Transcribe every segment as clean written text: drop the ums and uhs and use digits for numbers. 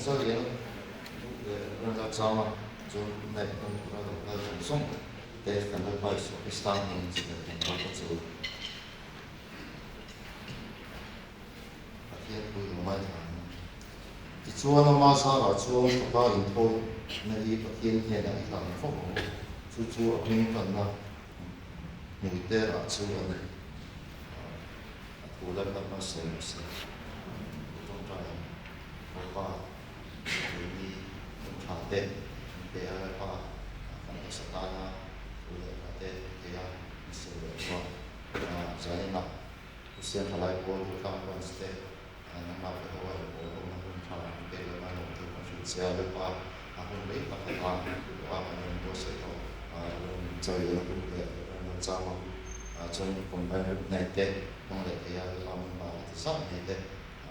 sau đó rồi là sama cho này con là song để cần phải phải số start nên chỉ là thành công số hiện bây giờ mai thì chúa nó mà sao là chúa có bao nhiêu thôi này đi bắt hiện hiện đại làm phong chúa mình cần là người ta là chúa này cố gắng làm sao sẽ trong trái và ini ada dia apa kalau sekarang boleh ada dia semua saya nak usia halai pun bukan pasti nama bahwa orang pun kalau dia mana untuk masuk saya lupa aku ni tak tahu apa yang bos itu saya pun dia sama trong công này tết không để dia làm mà sao này tết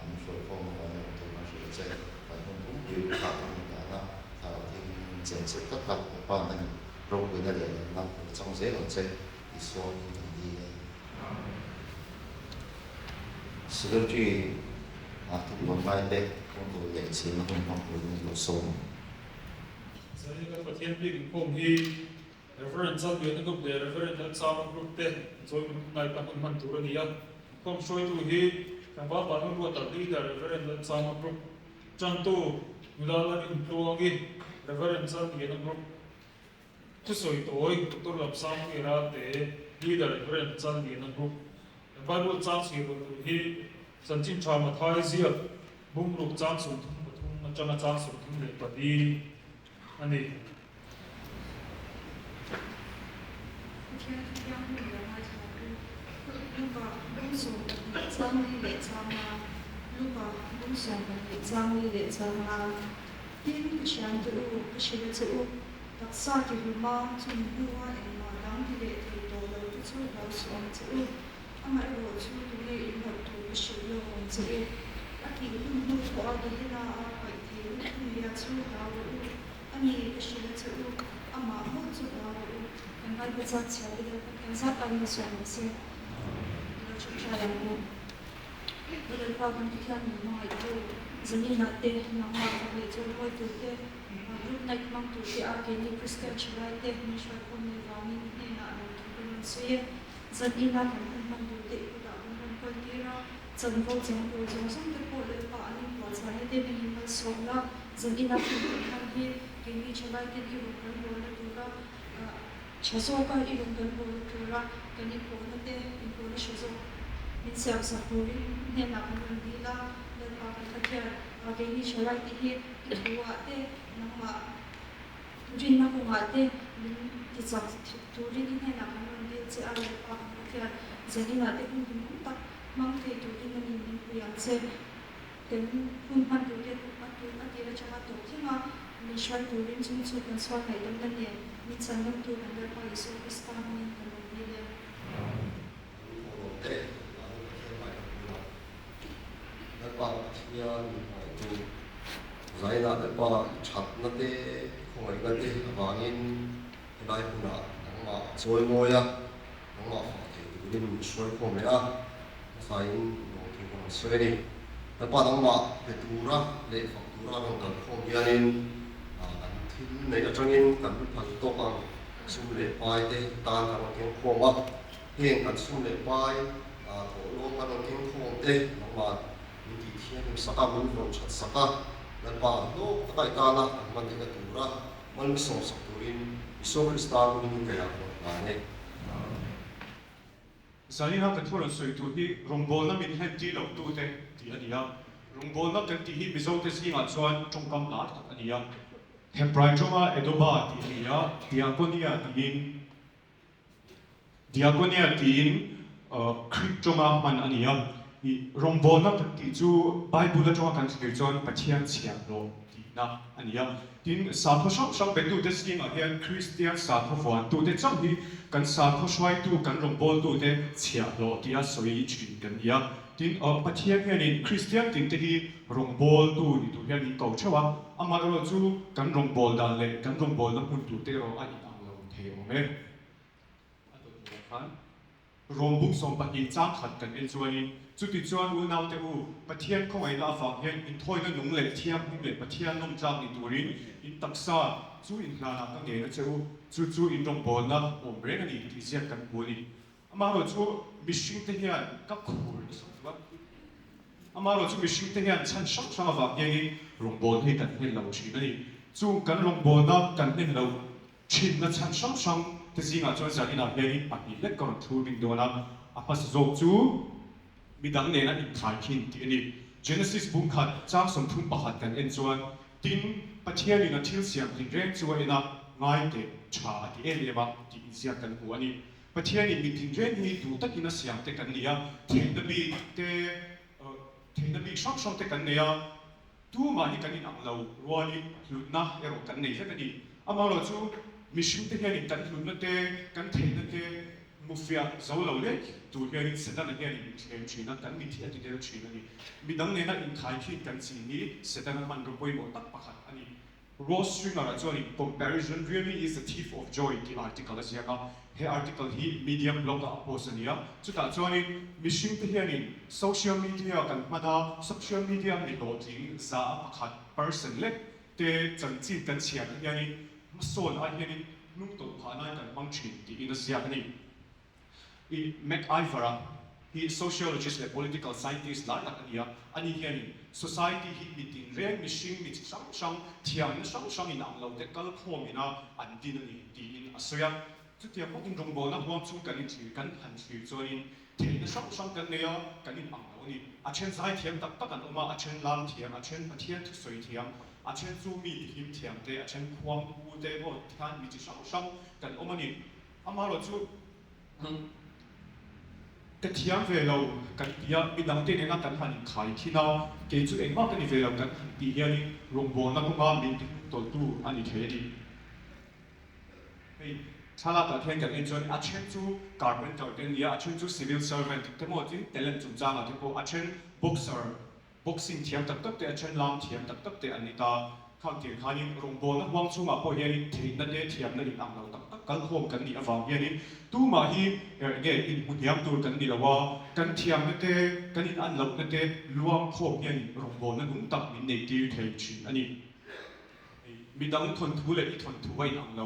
mình phải có một cái untuk masuk saya điều tạo ra là tạo thêm sản xuất tất cả các bạn thành rồi với là để làm trong giấy còn trên thì so như đi sự truy thuộc vào mai đây công vụ dạy chỉ là không của những số giờ như các bạn thiên bị cùng hi reference sang biển group để reference sang group để rồi ngày ta mình tu rồi nhá không soi tu hi các bạn bạn muốn tập đi để reference sang group chân tu Mula in tuangi reference sang biển group tu soi tối tu làm sang cái ra để đi để reference sang biển group Bible sang sử dụng hi sản sinh cho mà thay diệt bung lục sang sử dụng mà cho nó sang sử dụng để bắt đi anh đi Exam để sang tin cái chuyện tu cái chuyện tu đặc sắc cái mà chúng mua em mà đang đi để thì đồ là cái số đó số tu ama ro chu tu le in ho tu cái chuyện lo tu a ki lu ko a đi ra a thì tu ya chu ha ani cái chuyện tu ama mo chu ha em vai cái sát chả đi cái sát anh nó xem xem nó chu cha là mo Bây giờ qua con đi khăn mình nói thôi, giờ như là tê, nó mà phải cho tôi từ tê, lúc này mang từ tê à cái này Christian chỉ lại tê, mình phải con mình vào mình này là mình mình suy, giờ như là mình mang từ tê, cũng đã mình con kia ra, chân vô chân vô chân xong cái bộ lệ bảo anh bảo sao này tê mình mà sống là, giờ như là mình hàng hi, cái này chỉ lại tê đi một cái bộ là từ ra, chỉ số cái đi một cái bộ từ ra, cái này bộ là tê, cái bộ là chỉ số mình sẽ học hỏi nên là mình đi là nên là mình phải cái gì cho lại thì hiểu thế nó mà riêng nó cũng thế mình thì sao tu riêng nên là mình đi sẽ ăn được bao nhiêu giờ đi là thế cũng tắt mang thì tu riêng mình bây giờ sẽ đến không ban tu riêng là cho nó tốt chứ mà mình sẽ tu riêng chúng tôi cần soi này đông đông này mình sẽ nâng tu mình được bao nhiêu cái star mình cần đi lên bạn nhân tu giải là để bạn chặt nó để không ai cái để bạn in đại phụ nữ mà soi môi à mà thì mình soi không đấy à sai thì không soi đi để bạn mà để tu ra để học tu ra trong cần không gian in thì này ở trong in cần phải tốt bằng sung lệ bài để tan thành cái không à hiện cần sung lệ bài thổ lô thành cái không để mà thiên saka mun ron chat saka dan pa no takai kana man de tura man so turin iso krista mun kaya ko ane Sani ha kan thoron soi tu hi rongbol na min hen ti lo tu te ti ania rongbol na kan ti hi bizo te singa chuan chongkam la ania hemprai choma edoba ti ania diakonia tin krit choma man ania rongbol na kan ti chu bible choma kan ti chuan pathian chiam lo ti na ania tin sa tho shang be tu te singa hian christian sa tho fuan tu te chang hi kan sa tho swai tu kan rongbol tu te chia lo tia soi chin kan ia tin pathian hian in christian tin te hi rongbol tu ni tu hian in ko chawa ama ro chu kan rongbol dan le kan rongbol na hun tu te ro ani ang lo the o me ato khan rombuk som pati chang khat kan en chuani จุดที่ชวนอุณเอาแต่ประเทศของไอ้ลาฟังเห็นอินทอยนั่นหนุ่งเล็กเทียมหนุ่งเล็กประเทศน้องจากอินตัวรินอินตักษาจู่อินลานักเงี้ยเจ้าจู่อินตรงบนนะผมเรียกนี่ที่เสียกันบุรีอามาเราจู่มิชิงเทียนกับคูร์สว่าอามาเราจู่มิชิงเทียนฉันช่างฟังเงี้ยลงบนให้กันเห็นเราชีนี่จู่กันลงบนนะกันเห็นเราชินนะฉันช่างที่สิ่งอ่ะจู่จากอินอะไรนี่ปฏิเล็กก่อนทูบินตัวนะอาภาษาจู่มีดังเนี่ยนะอีกขายขินที่นี่ Genesis บุ้งขัดจากสมทุนประหัดกันเอ็นจวนทิ้งประเทศนี้นะที่เสียงทิ้งเรื่องจวนนะง่ายเด็ดชาที่เอเลียบที่เสียกันหัวนี่ประเทศนี้มีทิ้งเรื่องนี้ดูตัดกินเสียงเตกันเนี่ยเทนดบีช่องเตกันเนี่ยดูมาที่กันนี่อังเรารัวนี่หลุดนะเอรกันนี่แค่กันนี่อามาเราจู่มิชิมเตกันนี่กันหลุดนั่นเตกันเทนนั่นเตมุฟีอาเจ้าเราเล็กตัวเฮียนี่เสร็จแล้วเนี่ยนี่เชื่อชีนักกันมีที่ที่เดียวชีนันนี่มีดังเนี่ยนะอินขายที่กันสิ่งนี้เสร็จแล้วมันรูปแบบตักปะขัดอันนี้ raw string อะไรส่วนนี้ comparison really is the thief of joy ที่ article เสียก็เฮ article ที่ medium blog กับ post เนี่ยจุดต่างส่วนนี้มิชิมที่เฮียนี่ social media กันมาดา social media นี่โดดทิ้งจะปะขัด person เล็กแต่จังจีกันเชียร์เฮียนี่มาสอนอะไรเฮียนี่นุ่งตัวผ่านกันบางชิ้นที่อินเดียกันนี่MacIver, he is sociologist and political scientist หลายนักเรียนอันนี้เห็น society ที่มีติ่งเรื่องมีสิ่งมีช่างเทียมช่างอินอังเราแต่ก็พอมีนะอันที่นี่ที่อินอาศัยจุดที่พวกอินรงบนะรวมชุกันอินถือกันหันถือจวนอินเทียนช่างกันเนี่ยกันอินอังเรานี่อาเช่นสายเทียมตักกันออกมาอาเช่นลำเทียมอาเช่นประเทศทุกสวยเทียมอาเช่นซูมีทีมเทียมแต่อาเช่นความรู้แต่ว่าท่านมีช่างกันออกมานี่อามาเราจุดกันเทียมเวลากันเทียมมีดังเต้นนักกันหันขายที่น่าเกี่ยวกับเองมากกันเวลากันปีนี้นี่โรงพยาบาลนักก็มามีตัวตู้อันนี้เท่ดีชาลาตัดเห็นกันเอ็นจอยอาเช่นจูการ์เปนเตอร์เดนยาอาเช่นจู civil servant ทั้งหมดที่เตลันจุนจางอ่ะที่พวกอาเช่น boxer boxing เทียมตักตักแต่อาเช่นลามเทียมตักตักแต่อันนี้ตาข้างเกี่ยวกับนี่โรงพยาบาลนักวางช่วงอ่ะพอเห็นที่นั่นเองเทียมนั่นอีกอันเราตักตักกันโฮมกันนี่อ่ะฟังเห็นนี่ตู้มาฮีเนี่ยอินหุ่นยำตัวกันนี่ละว่ากันเทียมนั่นเองกันอินอันลับนั่นเองรวมโฮมเห็นโรงพยาบาลนั้นหุ่นตักมีในที่เทียมชินอันนี้มีดังทนทุเลยทนทุไว้อันเรา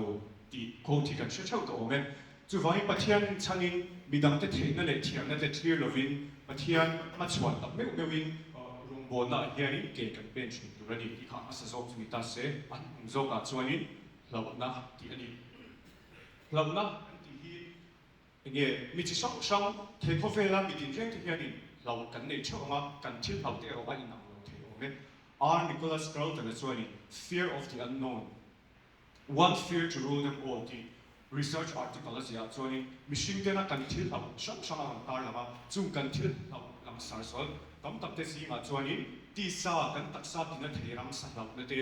ที่โคที่กันเชื่อตัวเองจู่ว่าประเทศชันินมีดังแต่เทียนนั่นแหละเทียมนั่นแหละที่เราวินประเทศมาชวนตับไม่วินโรงพยาบาลน่ะเฮียนี่เก่งกันเป็นชินตัวนี้ที่ข้ามาสอบมีตาเสอันจบกันชวนนี้เราหน้าที่อันนี้เราหน้าที่เนี่ยมีที่ช่องเทคโฟเวลามีที่เรื่องที่เฮียนี่เรากันในช่วงมากันที่เราเดี๋ยวไปนั่งเราเที่ยวเนี่ยR. Nicholas Carlton as well fear of the unknown one fear to rule them all the research article as ya so ni machine te na kan thil hau shang shang ang tar lama chung kan thil hau lam sar sol tam tak te si ma so ni ti sa kan tak sa tin na theram sa hau na te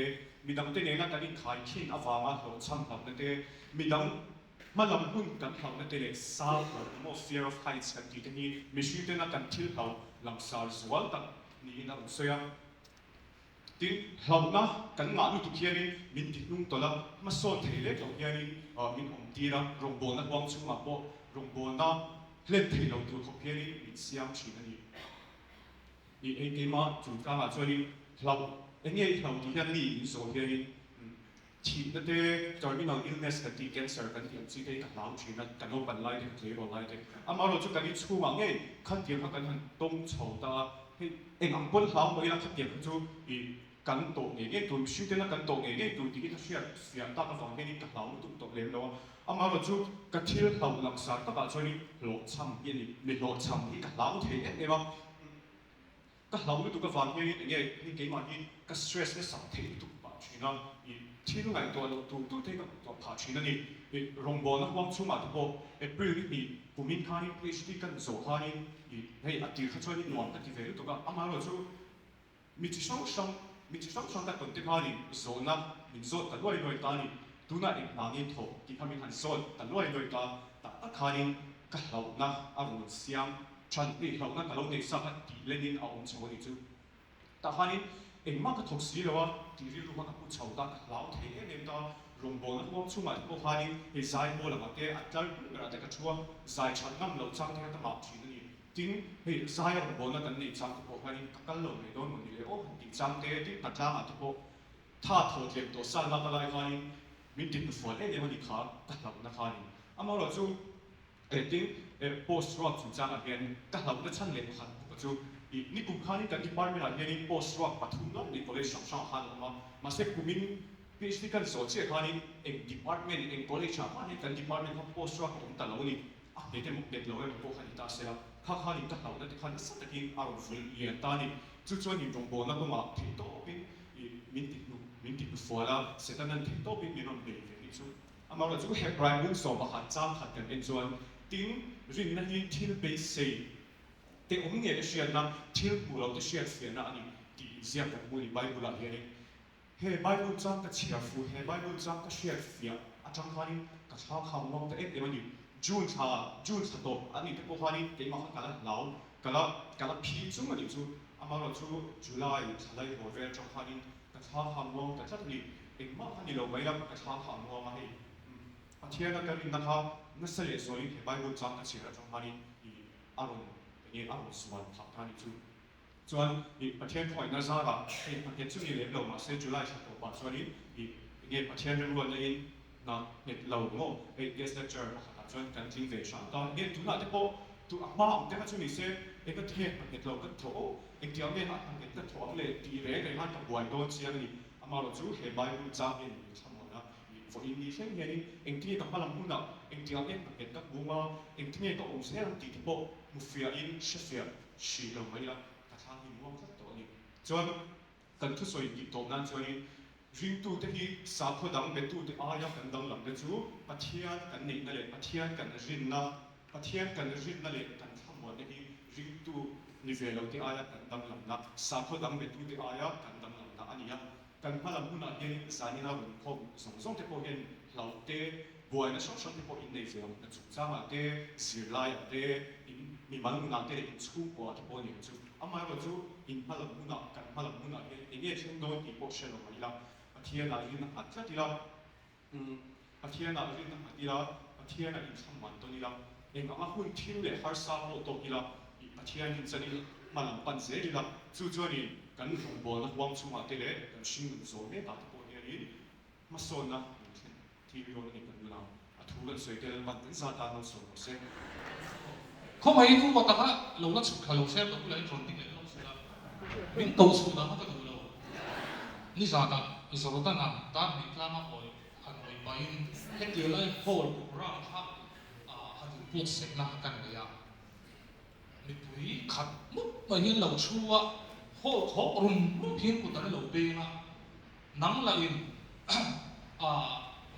midang te ne na kan khai khin awanga ho cham hau na te midang malam hun kan hau na te le sa mo fear of heights kan ti te ni machine te na kan thil hau lam sar sol tak ni na so ya tin hlau na kan ma lu tu kia ni min ti nung to la ma so thei le to kia ni min om ti ra rong bo na wang chu ma po rong bo na len thei lo tu to kia ni min siam chi na ni e ma chu ka ma cho ni hlau nge hlau ti kia ni in so kia ni chi na te terminal illness ka ti cancer kan ti chi te ka lau chi na kan ho ban lai de thei ro lai de ama ro chu kan ni chu ma nge khan ti ka kan han tong chho ta eng ang pon hlau mo ila khat ti chu iกันโตเงี้ยตัวชื่อเจ้ากันโตเงี้ยตัวที่เขาเสียตากับฝั่งนี้กับเราตุ่มโตเลี้ยงเราอามาเราจูกับที่เราหลักษาตากับช่วยนี่หลอกช้ำยันนี่ไม่หลอกช้ำที่กับเราเทียนเนี่ยมั้งกับเราตัวกับฝั่งนี้เนี่ยนี่เกี่ยมาที่กับสตรสเนี่ยสังเกตตุ่มป่าชีนะที่ตรงไหนตัวที่กับตัวป่าชีนั่นนี่โรงพยาบาลนักวางชั่วมาที่บอกเปรี้ยวนี่ผู้มีค่านี่พิจิตรกันโซ่ค่านี่ให้อดีตเขาช่วยนี่หน่วงกันที่เวรตัวกับอามาเราจูมีที่ช่องมีช่องแต่คนที่พานี่โซนนะมีโซนแต่ด้วยโดยการนี่ดูน่าเองนางนี่โถที่ทำให้ทันโซนแต่ด้วยโดยการแต่ตะคานี่ก็เรานะอารมณ์เสียงฉันนี่เรานะก็เราในสักที่เล่นนี่เอาชาวนี่จูแต่คานี่เองมากก็ถูกสีแล้วว่าที่เรียกว่าผู้ชาวตาเราเที่ยเนี่ยตาโรงพยาบาลว่าช่วงไหนพวกคานี่ไอ้สายโบราณมาเตะอาจารย์เราแต่ก็ชัวสายฉันนั่งเราช่างที่ตะมาทีนี่ท tin hei zaya bona kan nei chang ko khani kakal lo nei don ni le o ti chang te ti ta chang a ko tha tho tlem to sa na lai khani min tin fo le le mani kha ta la na khani amaro chu tin post rock chu chang a hian ka la na chan le khan ko chu ni kum khani kan department a hian post rock pathum lo ni college shang shang han ma se kumin PhD kan so che khani ek department ek college cha khani kan department of post rock tum ta lo ni a te te muk te lo e ko khani ta se la kha khani ta ta na te khani sa ta ki aro ful ye ta ni chu chu ni jong bo na ko ma thi to pin min ti fo la se ta nan thi to pin mi non be ni chu amaro chu he prime book so ba kha chang khat kan en chuan tin rin na hi thil be se te om nge shia na thil bu lo te shia se na ani ti zia ka mu ni bible la he he bible chang ka chia fu he bible chang ka shia fia a chang khani ka cha kham mong te e mani june cha to ani te ko khani ke ma kha kala phi chu mani chu amaro chu july chalai ho ver chang khani ka cha kham mong ta chat ni e ma khani lo bai la ka cha kham mong ma he a thia na ka rin na kha na sa le so ni he bible chang ka chia chang khani I aron ni aron suan tha khani chu chuan I pathian point na zara e pathian chu ni le lo ma se july cha to pa chuan I nge pathian ren ron in na net lo ngo e guest lecture ma kha chuan kan ting ve shan ta nge tu na te po tu a ma te ka chu ni se e ka the net lo ka tho e tiang nge na net ka tho le ti re re na ka buai don chiang ni ama lo chu he bai bu cha ni chamona for in ni shen nge ni eng ti ka palam hu na eng tiang nge net ka bu ma eng ti nge ka om se ti ti po mu fia in shefia shi lo mai la chuan kan thu soi ti to nan chuan ring tu te hi sa pho dang be tu te aya kan dang lam te chu pathian kan nei na le pathian kan rin na le kan thamwa ne hi ring tu ni ve lo te aya kan dang lam na sa pho dang be tu te aya kan dang lam na ania kan phalam huna hian sani na rum khom song song te po hian lau te buai na song song te po in nei ve na chu chama te sirlai te mi mang na te in chu ko te po ni chu amai ro chu in phalam huna kan phalam huna hian nge chen do ti po shen lo mai la pathian na rin na cha ti la pathian na rin na ti la pathian na in sam man to ni la eng ama hun thil le har sa ho to ki la pathian in chani malam pan se ri la chu chu ni kan rung bol na wang chu ma te le kan sing zo me ta po ni ma so na ti ri ro ni kan na a thu kan soi te man tin sa ta no so se không ai cũng có tất cả lâu lắm chụp khẩu xem được lấy tròn tiếng này lâu xưa mình tàu xuống đó mất cái lâu ní sao ta ní sao ta nào ta bị làm mà hỏi hành vi bay hết điều lấy hole của ra ha hành vi buộc xếp na cái này à mình tùy khát mất mà hiện lâu chua hole khó rung phiền của ta lâu bê na nắng lại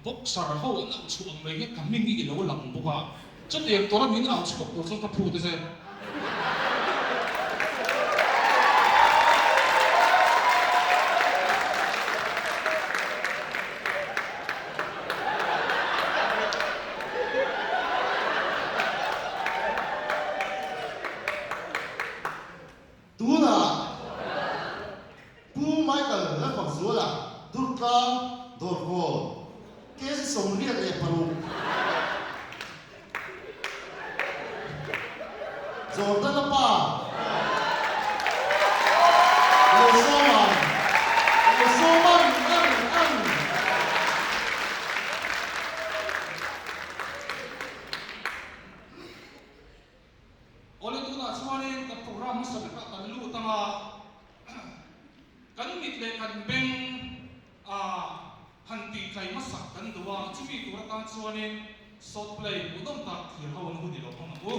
bốc sờ hole lâu chua mấy cái cảm mình nghĩ lâu lắm bốc à chất liệu tôi đã biến ảo chụp của tôi tập phụ thế xem tú na pu Michael là khoảng số là Durga Dorgo cái sông riêng để paru Jordan apa? Yosoman, an. Oleh itu nak suarin ke program masa dekat terlalu tengah kan mitle kan beng hanti kai masak kan dua cumi tu kan suarin short play udam tak kira hawan di lokong aku.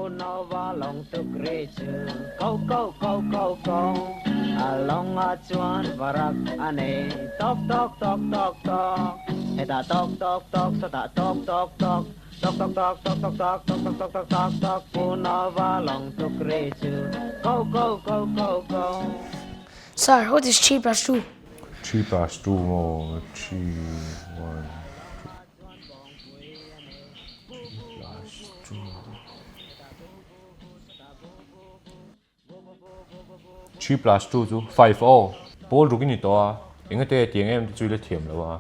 Nova long to creature go along a chuan barak ane tok eta tok so ta tok Nova long to creature go Sir, what is 3 plus 2? 3 plus 2 more 3 1 3 plus 2 chu 5 ball rugi ni to a enga te tiang em chui le thiam lo a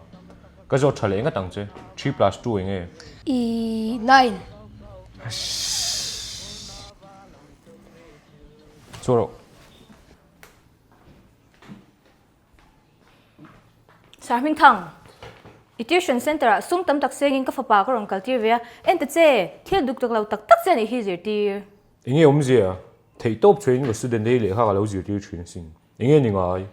ka zo thale nga tang che 3 plus 2 enge E 9. Choro Sar Minh Thang tuition center a sung tam tak sengin ka fapa ka rong kaltir ve en ta che thil duk tak lau tak tak chen hi zir tir enge omzia thei top train ko student dei le kha ga lo zir tir thin sin enge ni ngai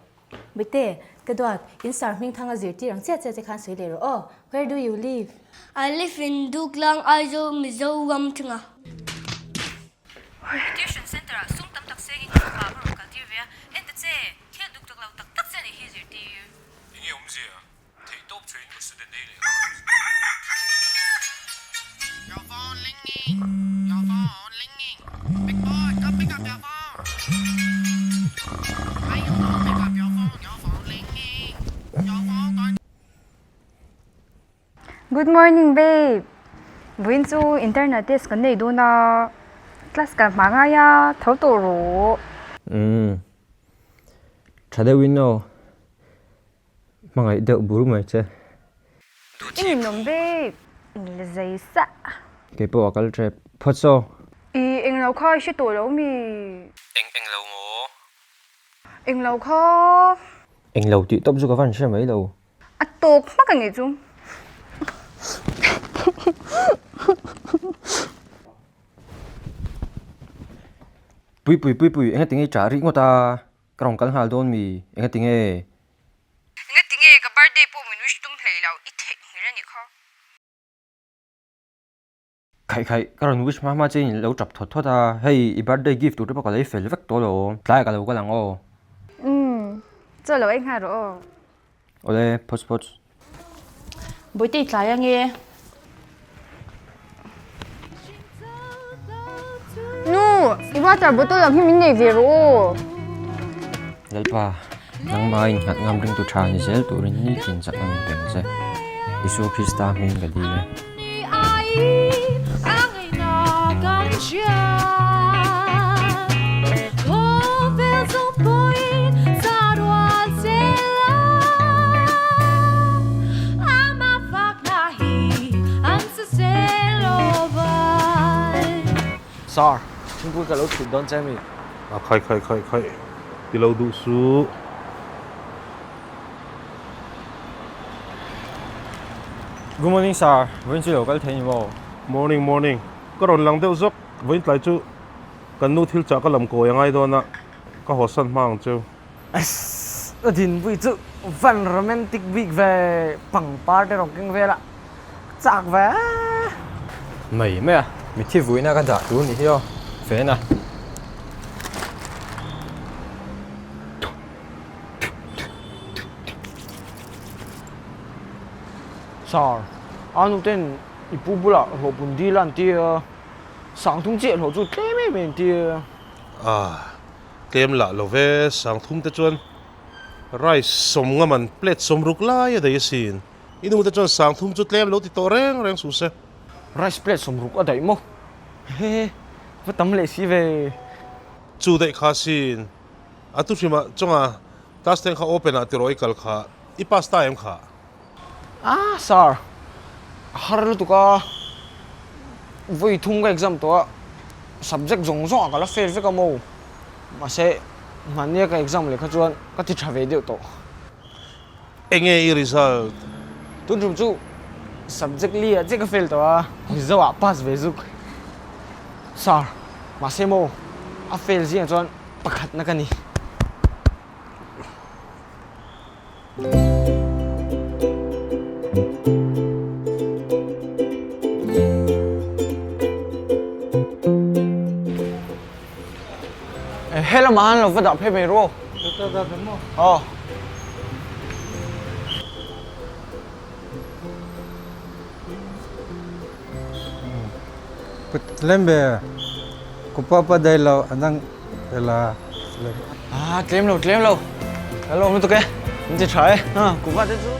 bite ka dot in Sar Minh Thang a zir tir ang che che khan sei le ro oh where do you live? I live in Duklang Aizo Mizoram Tunga. Tuition center a sung tam tak sengin ka fapa ka rong kaltir ve en ta che thil duk tak lau tak tak chen hi zir tir enge omzia thei top train ko student dei le Your phone ringing. Your phone ringing. Big boy, come pick up your phone. Why you don't pick up your phone? Your phone ringing. Your phone going. Good morning, babe. Buin chu internet test kan nei do na class ka manga ya thau to ro. Chade winno. Mangai de buru mai che. Ing nom babe. Ing le zai sa. Ke po akal tre photso. Ing lau kha shi to lo mi. Eng lo mo. Ing lau kha. Eng lo ti top zu ka van she mai lo. A tok ma ka ngi chu. Pui eng tinge chari ngota krong kal hal don mi eng tinge ka birthday po min wish tum thlei lau I thek ni ra ni kha. khai karon wish ma chen lo chap thot thota hey I birthday gift tu pa ka lei fel vek to lo tlai ka lo ka lang o cho lo eng ha ro. ole pots boi te tlai ang e No, I water bottle lang himin nei ve ro. lalpa nang mai ngat ngam ring tu tha ni zel tu rin ni kin sak ngam ben se Isu Krista min ga di le Sir, chúng tôi cả lỗ thịt đón xem mình. Khai. Đi lâu đủ số. Good morning, sir. Vẫn chưa có thấy nhiều. Morning. Có rộn lăng đeo dốc. Vẫn lại chú. Cần nụ thiêu trả cái làm cổ yang ai đó nè. Có hồ sân mang chú. Thìn vui chứ. Phần romantic week về bằng party rong kinh về là. Chạc về. Mày à? Mình thi vui na cái đã đủ nhỉ hiểu? Phê nè. Sir, anh tên ipu bula hồ bún đi lan tia. Sáng thung chết hồ chú tê mê mê tia. Kem lạ lô về sáng thung tê chuan. Rice som ngâm ăn plate som ruk lai ở đây xin. Inu tê chuan sáng thung chút lem lô tì to reng su se. Rice plate som ruk ở đây mo. He, vẫn tấm lệ xí về. Chú đây khá xin. Tu phim chunga task ten kha open a tiroi kal kha. I pasta em kha. Sir. Har tu ka vui thung cái exam to subject zong zong ka la fail ve ka mo ma se mania ka exam le kha chuan ka ti thave deu to enge I result tu rum chu subject li a che ka fail to a zo a pass ve zuk sir ma se mo a fail ji chuan pakhat na ka ni hello man lo vada phe me ro da mo Put lembe kupapa dai lo anang ela claim lo hello mo to ke ni try ha kupa de chu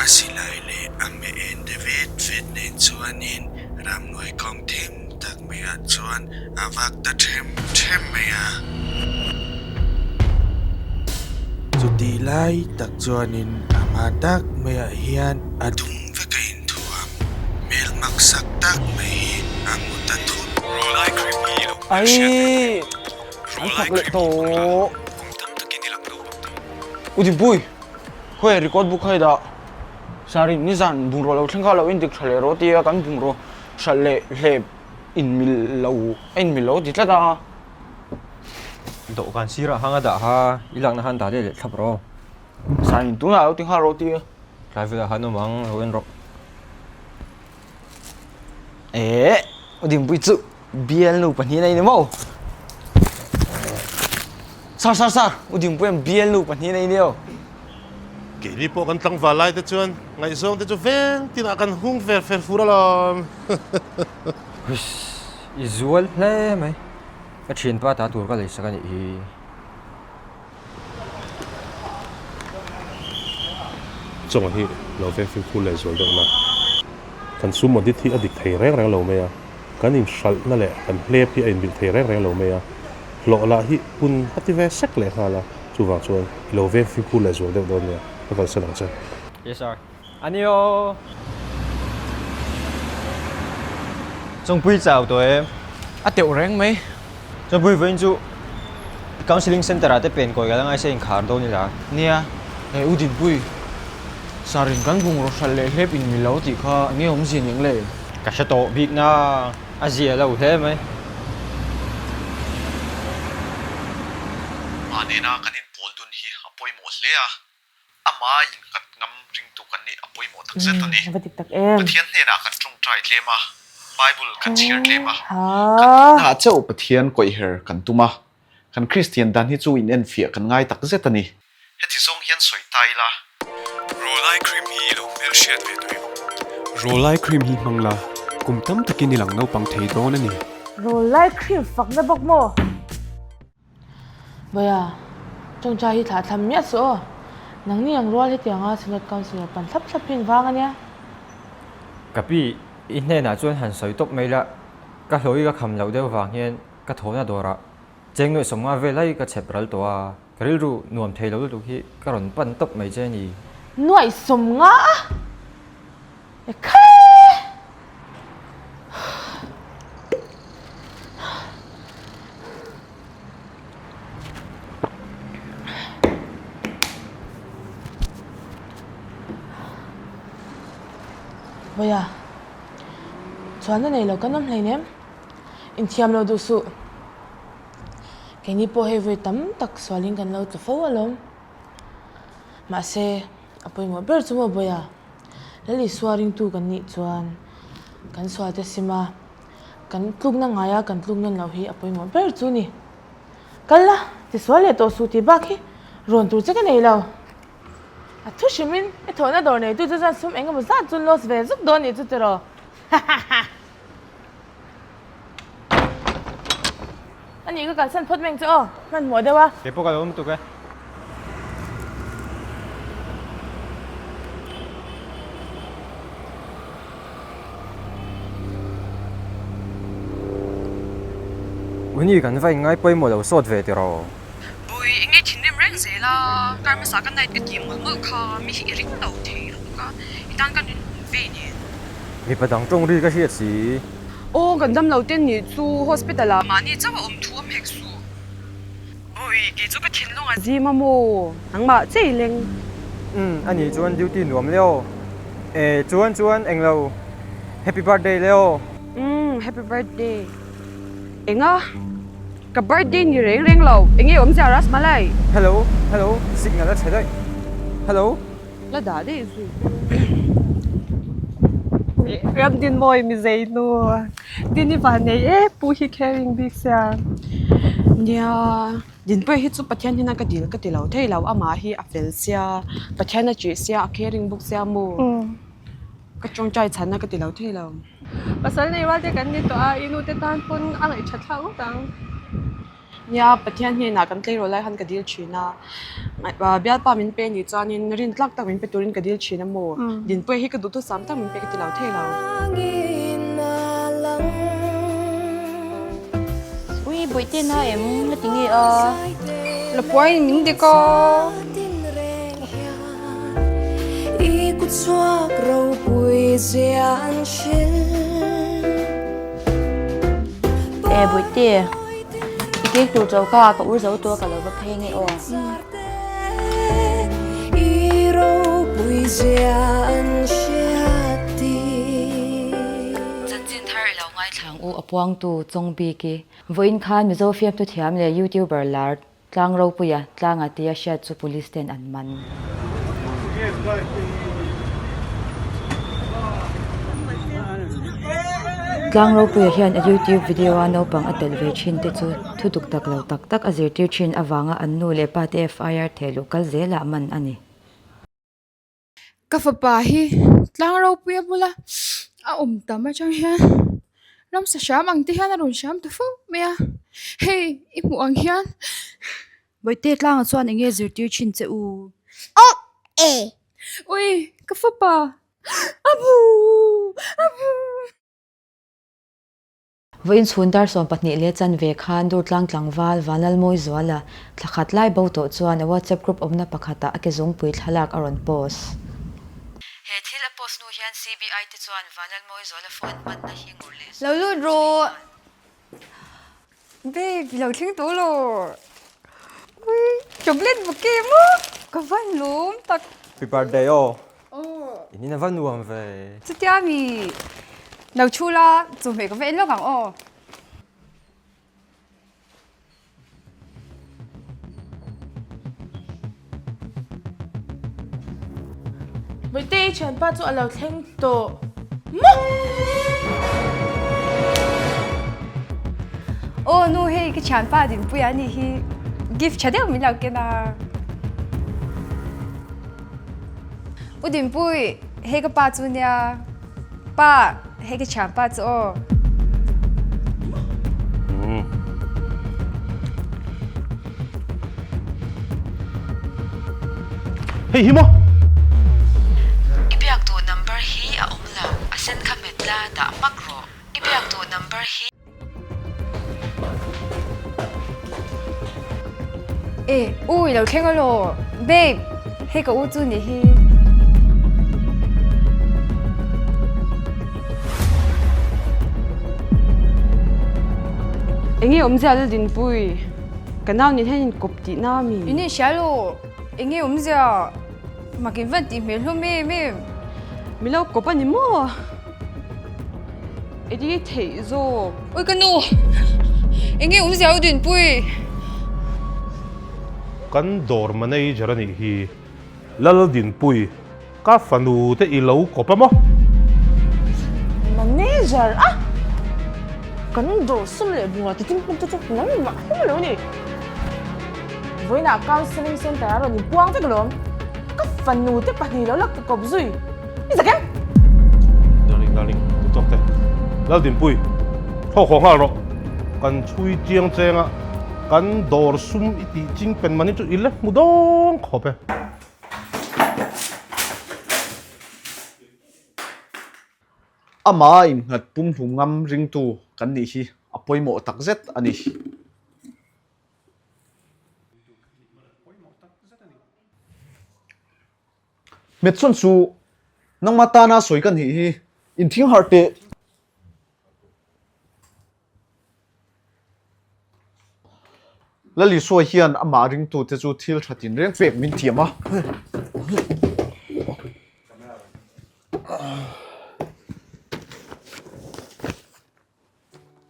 asilai le ame en david fit nen chuanin ramnoi kong them tak me a chuan awak ta them me a chuti lai tak chuanin amadak me a hian adum vekain thuam mặc sắc tác mày à một tật thốt rồi lại creepy đâu ai anh thật lệ tổ udi bui khoe record book hay đó sarin ni zan bung ro lo thang kha lo in dik thale ro tia kan bung ro sale le in mil lo dit la da độ gan sira hanga da ha ilang na han da le thap ro sain tu na lo ting ha ro tia lai vela hanu mang roen ro udi bui chu biel nu pan hi nei ne mo sar udi bui biel nu pan hi nei neo kể đi bộ con tăng vào lại tới chuan ngày xong tới cho ven thì là con hung phèn phura lom izual le mai cái chuyện ba ta tuổi cái gì sao cái gì trong hi lo ven phim cool lại rồi đó mà kan sum một tí thì adik thầy rèn rèn lâu mày à kan im sal na lệ kan lep hi in bị thầy rèn rèn lâu mày à lo la hi pun hati ve sak le hala chu wa chuan lo ven phim cool lại rồi đó nè các bạn sẽ làm sao yes sir 안녕 trong buổi chào tụi em tiểu rèn mấy trong buổi với chú counseling center ở đây bên coi cái là ngay sẽ khám đâu như là nè udin bui sarin kan bung ro sale lep in mi lo ti kha nge om jin yang le cả sẽ tổ big na Asia lâu thế mấy anh na kan in pol dun hi apoi mo le a ama in kat ngam ring tu kan ni apoi mo tak zet ani vatik tak em pathian ne na kan trung trai tlema bible kan share tlema ha na cheu pathian koi her kan tuma kan christian dan hi chu in en fia kan ngai tak zet ani heti song hian soi tai la rolai cream hi lo mer shet ve tu rolai cream hi mangla kum tam takin ni lang no pang thei don ani rolai cream fak na bak mo baya trong trai hi thả tham miết số nắng ni ang rol hi tianga senate council pan thap phin wang ania kapi in ne na chuan han soi top mai la ka hloi ka kham lo deu wang hian ka thona dora cheng noi somnga ve lai ka chepral to a karil ru nuam thei lo lu hi ka ron pan top mai je ni nuai som nga baya chuan nei lo kanom hlei nem in thiam lo du su cái ni po he voi tam tak swaling kan lo to fo alom ma se apoi mo ber chu mo baya lali swaring tu kan ni chuan kan swal te sima kan tluk na ngaya kan tluk na lo hi apoi mo ber chu ni kala ti swale to su ti bak hi ron tur che ka nei lo a thu shimin e thona dor nei tu cha sum enga za chun los ve zuk don ni chu tero anh ấy cái sân phốt mình chưa? Mình mua đâu à? để bốc cái ôm tụi cái Uni kan vai ngai poi mo lo sot ve ti ro bui nge thin nem reng ze la kar ma sa kan nai ka ti mo mo kha mi hi ring lo the ro ka itan kan ve ni mi padang tong ri ka hiat si ô gần đâm đầu tiên nhỉ chu hospital à mà nhỉ chắc là thu âm hexu ôi cái chỗ cái thiên long à gì mà mồ nắng mà chơi lên anh ấy chuan duty nuam leo chuan eng lo happy birthday leo happy birthday anh á cái birthday nhỉ reng reng lâu anh ấy ôm ra rasmalai hello signal là thế đấy hello là đã đấy gì em din moi mi zai no din ni van nei pu hi carrying big sa nya din pe hi chu pathian hina ka dil lo thei lo ama hi a fel sia pathian a chi sia a carrying book sia mo ka chong chai chan na ka ti lo thei lo pasal nei wal te kan ni to a inu te tan pon ang I chat thau tang nya pathian hi na kan tlei ro lai han ka dil china bial pa min pe ni chanin rin tlak tak min pe turin ka dil china mo din pe hi ka du tu sam tak min pe ka ti lo thei lo ui buổi tiên na em là tiếng gì là quay mình đi co cút xóa râu bụi gian shil e buổi tiệc cái đồ trâu ca có uống dấu tua cả lời vật hay nghe ồ râu bụi gian shati chân chân thar lâu ngay thằng u apuang tu trong bi ki voin khan mi zo fiam tu thiam le youtuber lar tlang ro puya tlang atia sha chu police ten an man tlang ro puya hian a YouTube video ano pang a television te chu thuduk tak lo tak tak a zir tir thin awanga an nu le pa te FIR the local zela man ani ka fa pa hi tlang ro puya bula a tama chang hian ram sa sham ang ti hian ron sham tu fu mea hey I mu ang hian boi te tlang a chuan enge zir tir chin che u ui ka fa pa abu voin chhundar som patni le chan ve khan dur tlang tlangwal vanal moi zwala thlakhat lai bo to chuan a WhatsApp group omna pakhata ake zong pui thalak aron post he thil a post nu hian CBI te chuan vanal moi zwala phone pat na hingur le lo lu ro babe lo thing to lo ui chocolate bouquet mo ka van lum tak Happy birthday oh. oh Ini na van nuam ve. chu tia mi lo chu la chu me ka ven lo kang o mới tê chuẩn ba chỗ lầu thanh tổ oh no hey cái chan pa din pu ya ni hi gift cha deu mi lau ke na udin pui hey ka pa chu nya pa hey cái chan pa chu Hey Himo. Ibiak tu number hi a umla asen khametla da makro ibiak tu number hi ui lo khen lo babe hey ka u chu ni hi Engi omzia din pui kanao ni hen kopti na mi ini shalo enge umzia makin van ti mel ho me mi lo kopa ni mo edi thei zo oi kanu enge umzia udin pui Kan dor manei jarani hi lal din pui ka fanu te ilo kopa mo. manager ah kan do sum le bunga ti tim pum tu nang ma hu lo ni với na counseling center rồi ni puang te glom ka fanu te pa ni lo lak ko bzui ni sa kem Darling, tutok te. Lal din pui. Ho ho nga ro. Kan chui chiang chenga kan dor sum iti ching pen mani chu ile mudong khope. Ama in ngat pum hum ngam ring tu kan ni hi apoi mo tak zet ani metson su nang mata na soi kan hi in thing harte lali so hian ama ring tu te chu thil thatin reng pek min thiama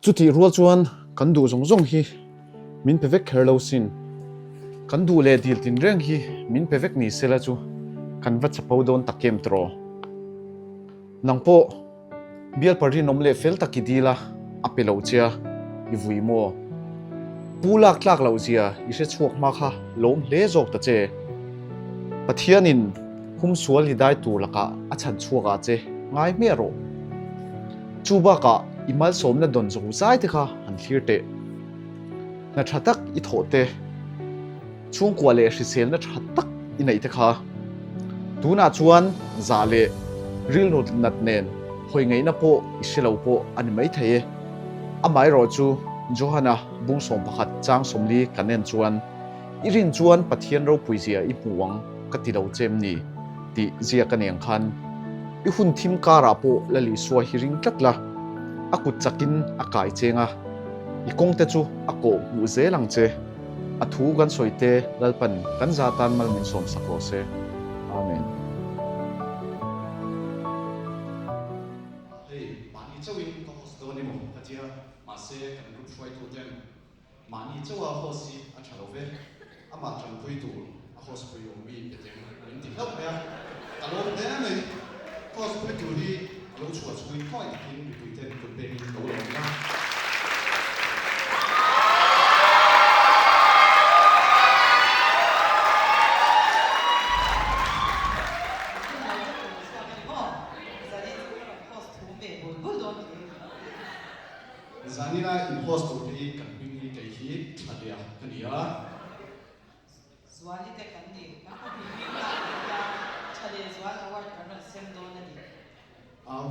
chuti rual chuan kan du zong zong hi min pevek kherlo sin kan du le dil tin reng hi min pevek ni sela chu kan va chapo don takem tro nangpo bial party nom le fel takidila apelo chia I vui mo pulak tlak lo zia I se chuak ma kha lom le jok ta che pathianin hum sual hidai tu laka achan chuaka che ngai me ro chuba ka imal som na don zo zai te kha an thirte na thatak I thote chung kwa le hrisel na thatak I nei te kha tuna chuan zale ril not nat nen hoi ngei na po iselo po an mai thei amai ro chu Johanna bung som pakhat chang somli kanen chuan irin chuan pathian ro puizia I puang katilo chem ni ti zia kan eng khan I hun thim kara po lali suwa hiring tlatla akut chakin akai chenga I kong te chu ako mu ze lang che athu gan soite lalpan kan zatan mal min som sakro se amen mani chawin ka hosto ni mo katia ma se kan group shwai to ten mani chawa hosi a thalove ama tran pui tu a hos pui yom mi pe tem in ti help ya alo de na nei hos pui tu hi alo chua chui koi tin mi pui ten kun pe ni lo lo na Zanina impose to be kan pingi kai hi thalia kania Zwali te kanni ka pingi ka ya chale zwal award kan sem do na di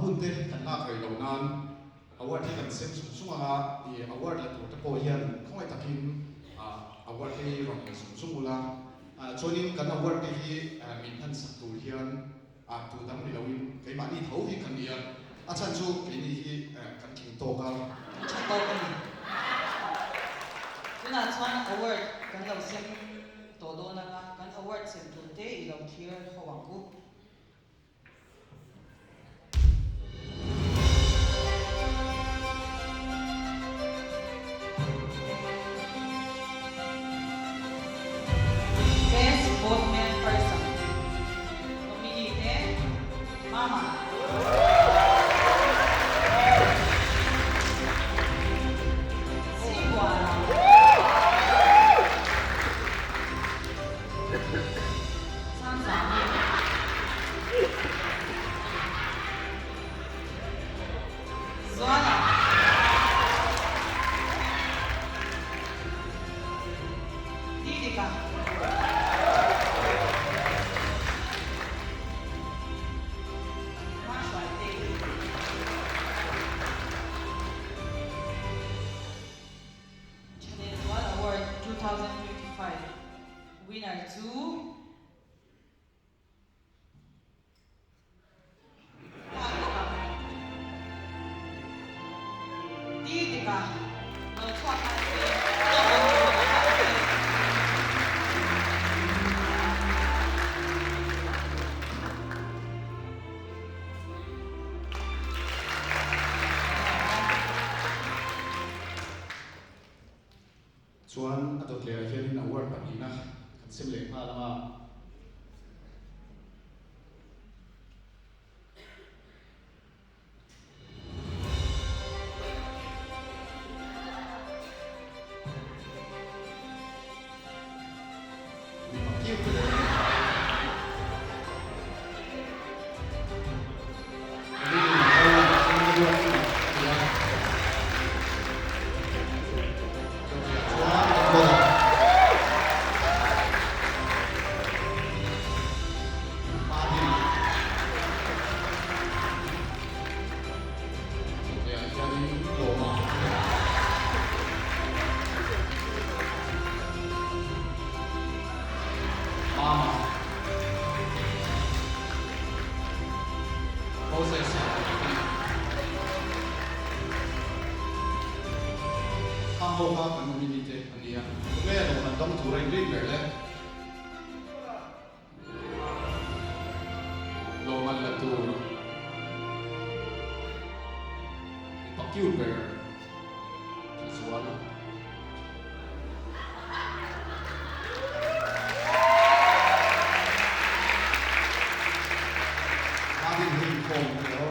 hunte kan na kai lo nan award hi kan sem sunga I award la to po hian khoi takin award hi rom sum sumula chonin kan award hi min han sak tu hian tu dam ni lawin kai mani thau hi kania achan chu kai ni hi kan king to ka Tuna chuan award kan lo sem to do na nga kan award sem tu te I lo thir hawang ku Best Boatman Person nominee Mama Award 2025 winner to Didika no chwa ka chuan adot le hian award panina kan sim le pha lama Hong Kong community ania me lo man dong tu rai rin le lo man la tu pakiu ber suan Martin Hin Kong lo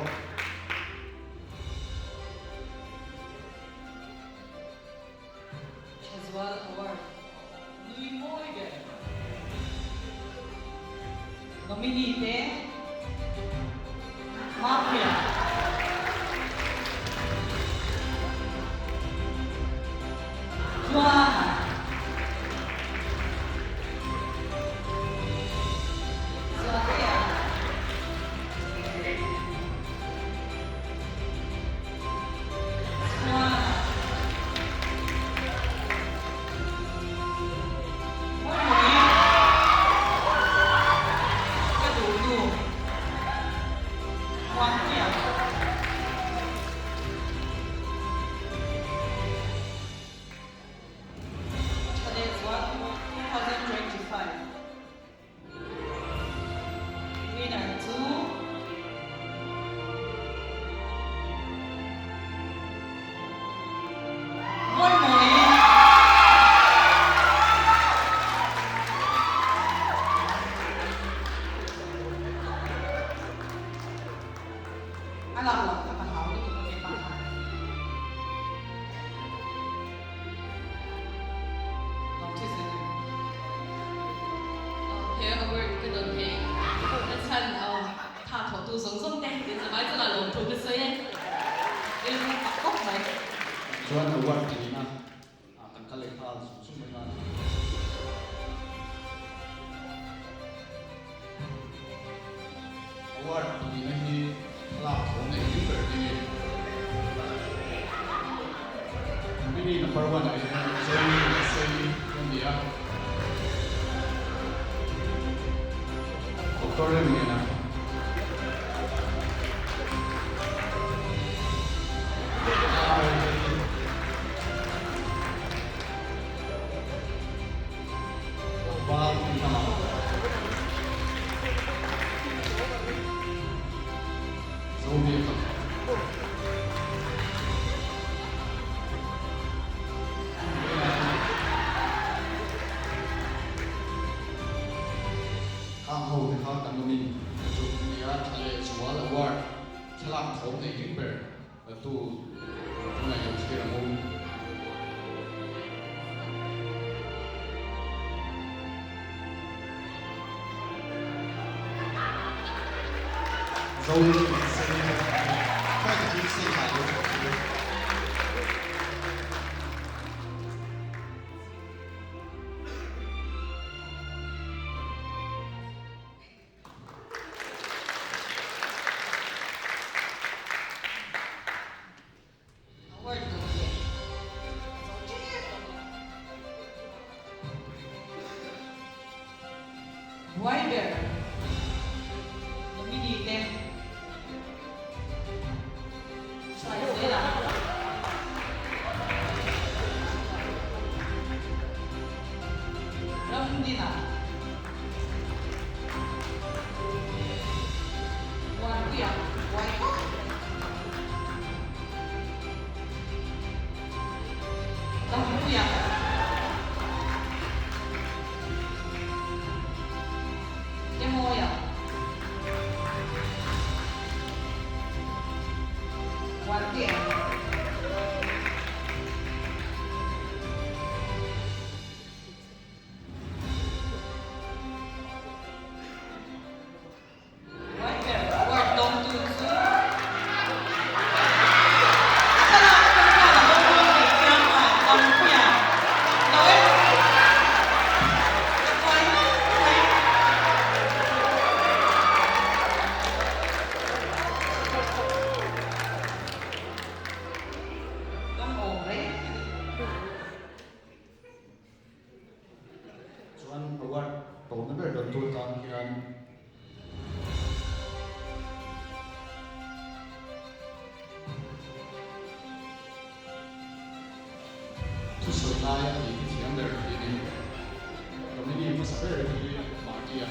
Award Nui Moide nominee Mafia Joanna Zlatia Joanna Hãy subscribe cho kênh Ghiền Mì Gõ để không bỏ lỡ award cái đợt thì cái chân thả thổ tu sống sống đen thì sẽ nói là lộn thủ cái sợi ấy em bắt cốc vậy chuan award thì na kan ka lekha sum mai na award thì na hi la thong nei ni per ni Mini number 1 ay Zay India. Dr. Remina. Wow, Zombie. Hầu thì họ tặng mình chụp nhà thale xóa là war sẽ làm thốn này những bề và tu này cũng sẽ là môn dâu sẽ phải chỉ xây lại White bear. Mini tem. Sai đây là. Lâm đi nào. White bear. White cock. Lâm bear. Moya. Guardia. Tu sợi thì cái tiếng đời thì đi, còn cái gì mà sắp tới thì bảo kia.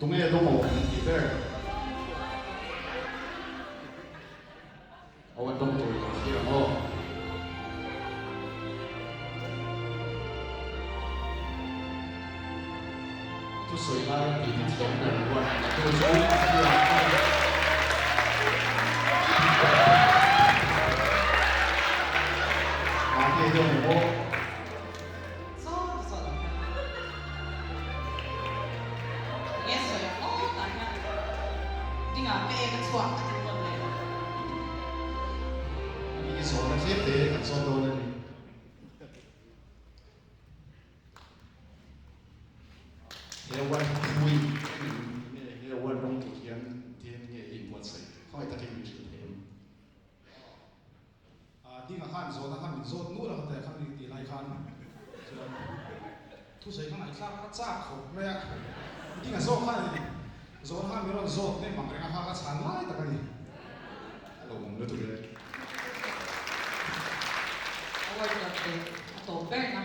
Tung nghe tung màu thì thế. Ông tung tuổi thì là mò. Tu sợi lai thì tiếng đời quan. Tu sợi thì tung màu. Số nó xếp thế cần số đô lên thì quan vui thì quan đông thủ hiến thì nghe in quan sấy không phải ta kinh nghiệm thế đi ngang khan số nó khan số nút là có thể khan đi lại khan thu sấy khan này chắc không mẹ đi ngang số khan số khan mới là số nên bằng cái khan cái sản lại ta cái gì lâu không được rồi award dati October na.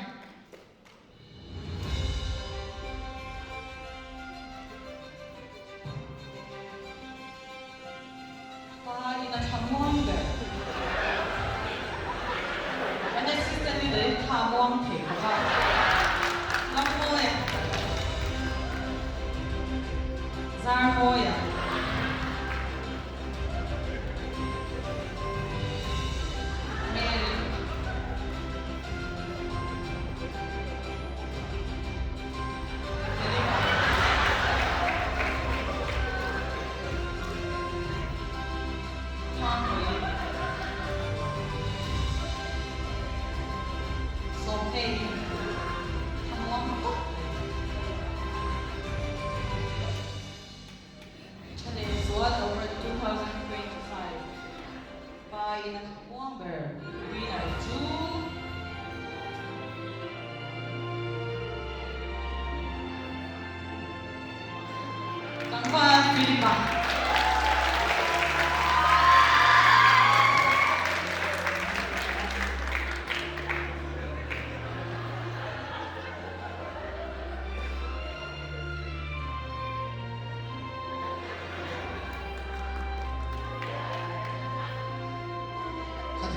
Pahali na Chamwonder. Kanya sister nila yung Chamwang Pekka. Lamoy. Zarmoya.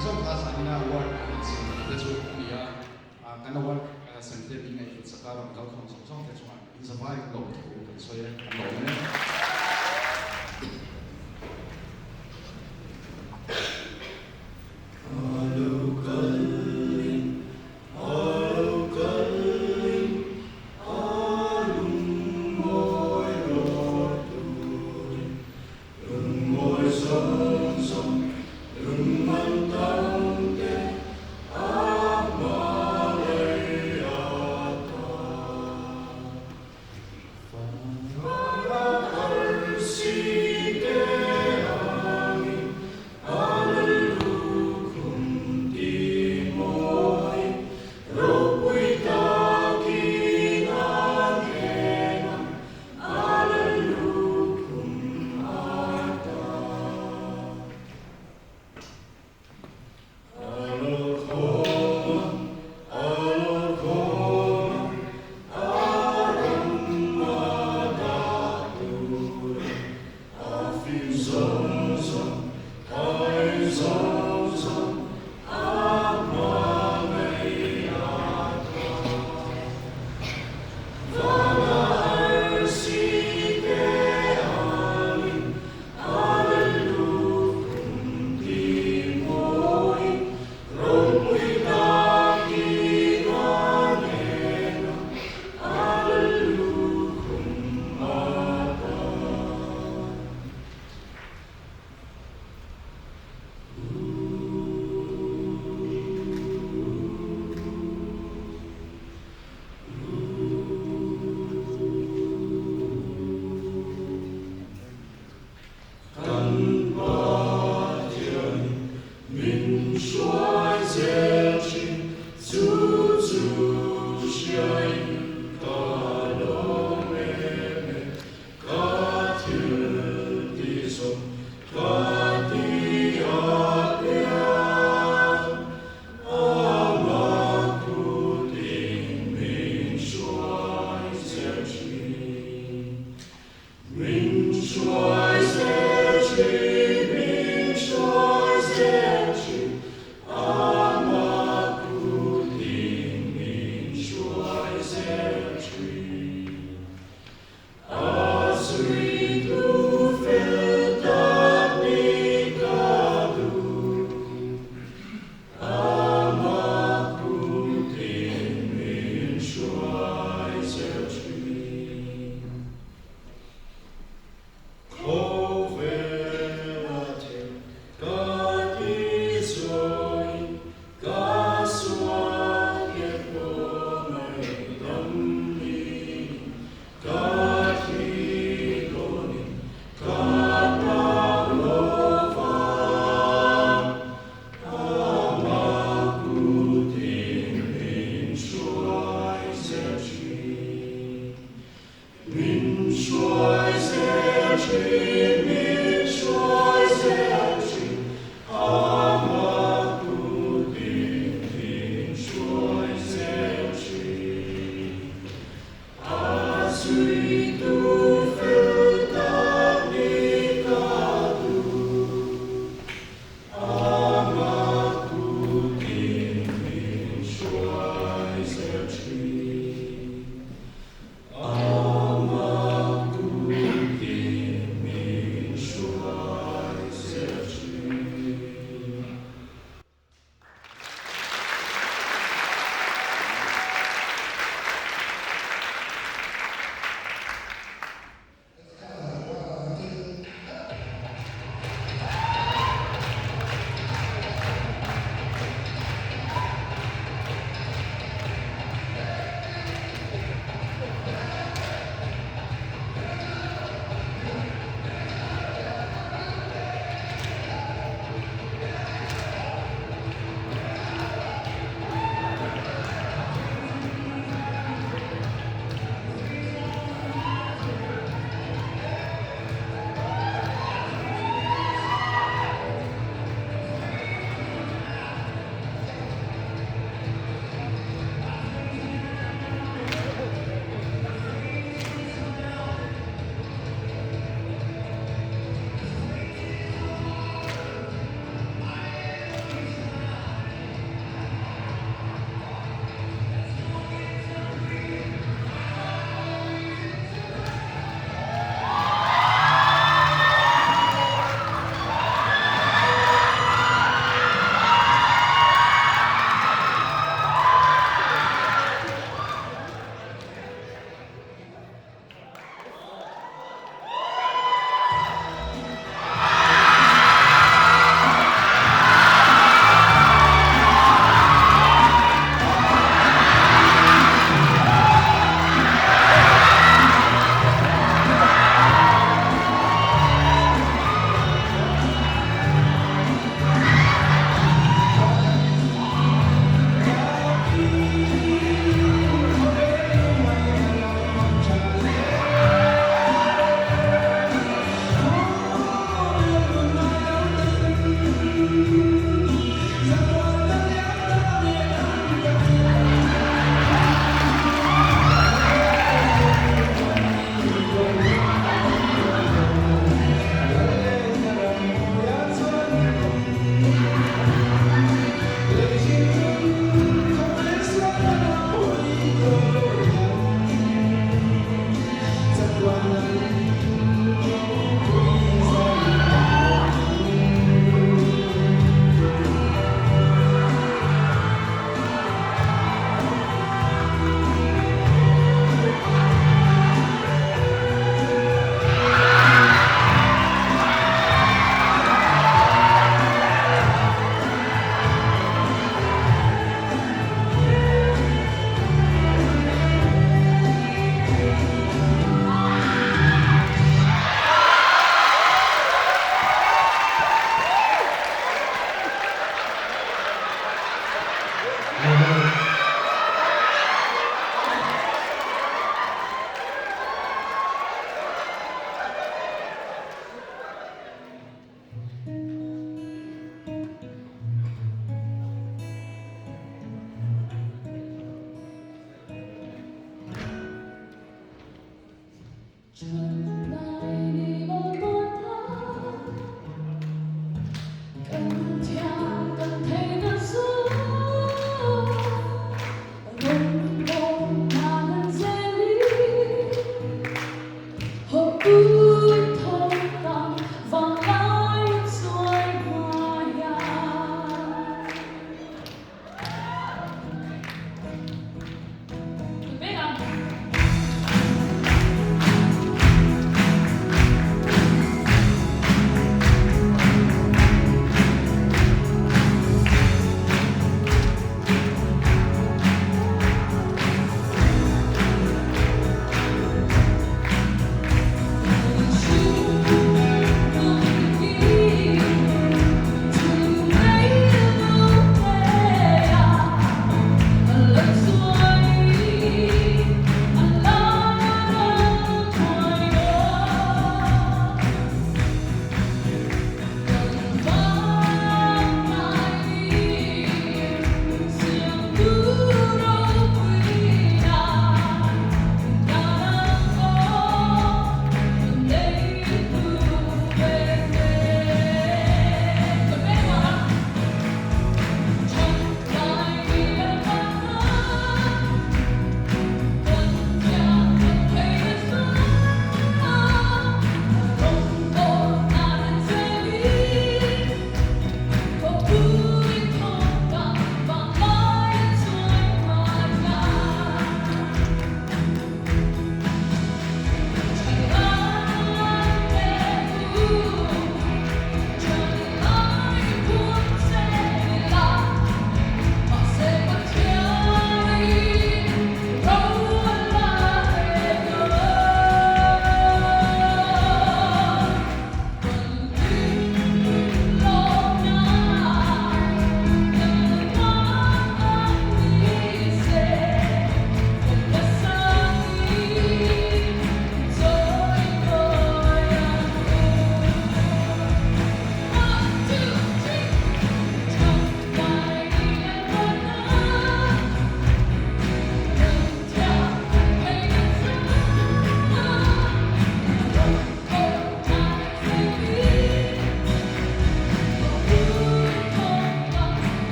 Isang kasan na award sa Techo niya kan award sa Techo niya ito sa karang kalkong song Techo man isa pa ay low so yan ang low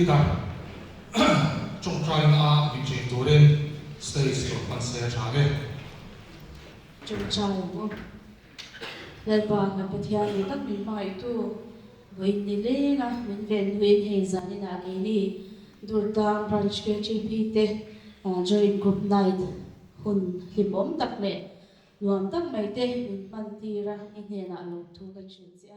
ta trong trai na bị chuyện tối đến stage của phần xe trả về Trong trai không? Lần ba là bữa thiệt thì tất mình mai tu với đi lên à mình về nuôi hay ra đi nào đi đôi ta branch cái GP te join group night hun hiểm ốm đặc lệ luồng tắc mấy te mình ban tì ra in hệ nào lục thu cái chuyện gì